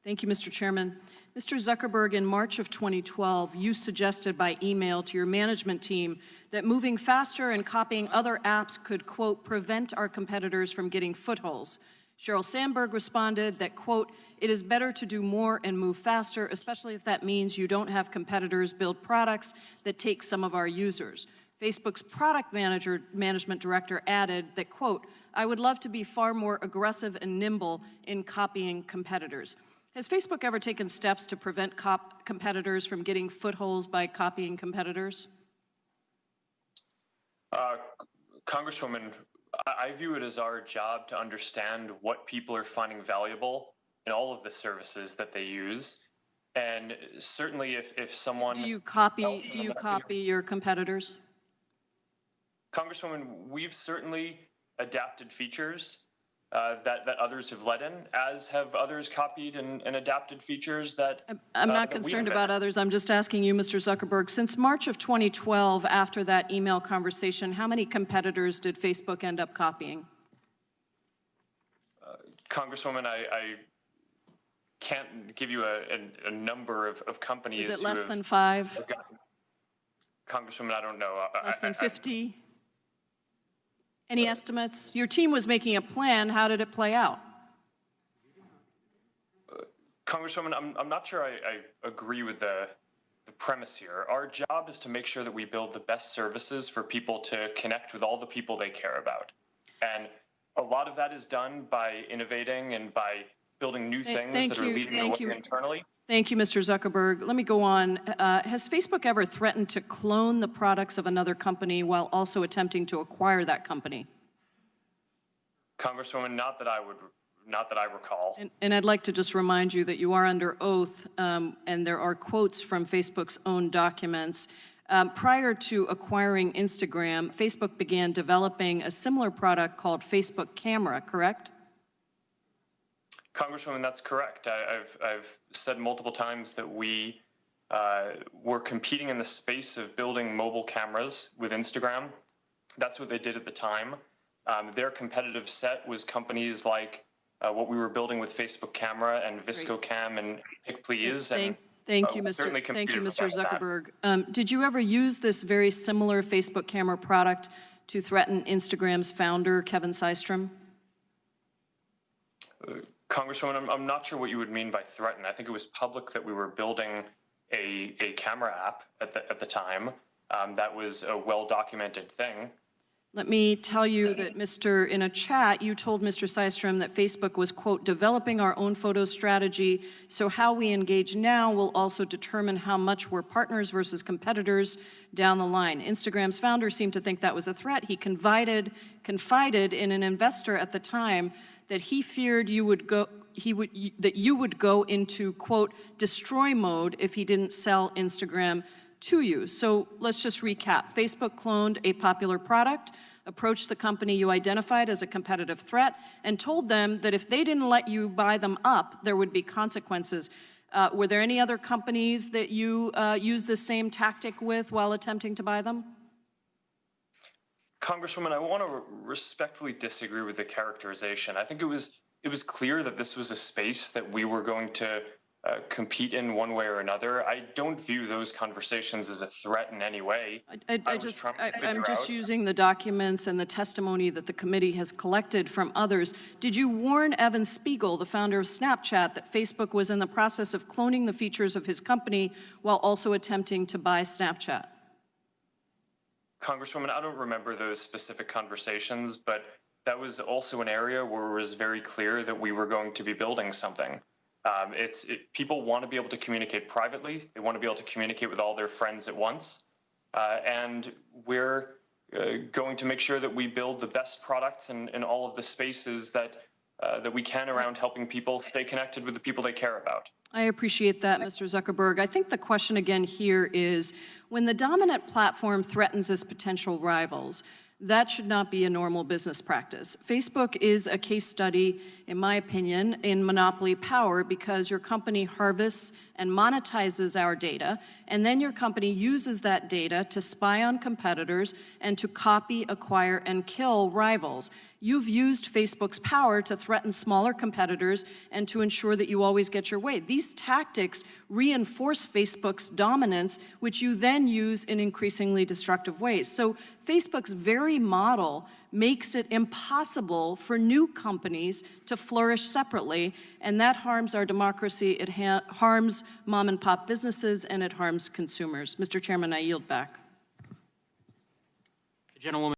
Thank you, Mr. Chairman. Mr. Zuckerberg, in March of 2012, you suggested by email to your management team that moving faster and copying other apps could, quote, prevent our competitors from getting footholds. Sheryl Sandberg responded that, quote, it is better to do more and move faster, especially if that means you don't have competitors build products that take some of our users. Facebook's product management director added that, quote, I would love to be far more aggressive and nimble in copying competitors. Has Facebook ever taken steps to prevent competitors from getting footholds by copying competitors? Congresswoman, I view it as our job to understand what people are finding valuable in all of the services that they use. And certainly if someone— Do you copy your competitors? Congresswoman, we've certainly adapted features that others have let in, as have others copied and adapted features that— I'm not concerned about others. I'm just asking you, Mr. Zuckerberg, since March of 2012, after that email conversation, how many competitors did Facebook end up copying? Congresswoman, I can't give you a number of companies. Is it less than 5? Congresswoman, I don't know. Less than 50? Any estimates? Your team was making a plan. How did it play out? Congresswoman, I'm not sure I agree with the premise here. Our job is to make sure that we build the best services for people to connect with all the people they care about. And a lot of that is done by innovating and by building new things that are leading the way internally. Thank you, Mr. Zuckerberg. Let me go on. Has Facebook ever threatened to clone the products of another company while also attempting to acquire that company? Congresswoman, not that I recall. And I'd like to just remind you that you are under oath, and there are quotes from Facebook's own documents. Prior to acquiring Instagram, Facebook began developing a similar product called Facebook Camera, correct? Congresswoman, that's correct. I've said multiple times that we were competing in the space of building mobile cameras with Instagram. That's what they did at the time. Their competitive set was companies like what we were building with Facebook Camera and ViscoCam and PicPlease. Thank you, Mr. Zuckerberg. Did you ever use this very similar Facebook Camera product to threaten Instagram's founder, Kevin Systrom? Congresswoman, I'm not sure what you would mean by threaten. I think it was public that we were building a camera app at the time. That was a well-documented thing. Let me tell you that, in a chat, you told Mr. Systrom that Facebook was, quote, developing our own photo strategy, so how we engage now will also determine how much we're partners versus competitors down the line. Instagram's founder seemed to think that was a threat. He confided in an investor at the time that he feared you would go into, quote, destroy mode if he didn't sell Instagram to you. So let's just recap. Facebook cloned a popular product, approached the company you identified as a competitive threat, and told them that if they didn't let you buy them up, there would be consequences. Were there any other companies that you used the same tactic with while attempting to buy them? Congresswoman, I want to respectfully disagree with the characterization. I think it was clear that this was a space that we were going to compete in one way or another. I don't view those conversations as a threat in any way. I'm just using the documents and the testimony that the committee has collected from others. Did you warn Evan Spiegel, the founder of Snapchat, that Facebook was in the process of cloning the features of his company while also attempting to buy Snapchat? Congresswoman, I don't remember those specific conversations, but that was also an area where it was very clear that we were going to be building something. People want to be able to communicate privately. They want to be able to communicate with all their friends at once. And we're going to make sure that we build the best products in all of the spaces that we can around helping people stay connected with the people they care about. I appreciate that, Mr. Zuckerberg. I think the question again here is, when the dominant platform threatens its potential rivals, that should not be a normal business practice. Facebook is a case study, in my opinion, in monopoly power because your company harvests and monetizes our data, and then your company uses that data to spy on competitors and to copy, acquire, and kill rivals. You've used Facebook's power to threaten smaller competitors and to ensure that you always get your way. These tactics reinforce Facebook's dominance, which you then use in increasingly destructive ways. So Facebook's very model makes it impossible for new companies to flourish separately, and that harms our democracy, it harms mom and pop businesses, and it harms consumers. Mr. Chairman, I yield back. The gentlewoman.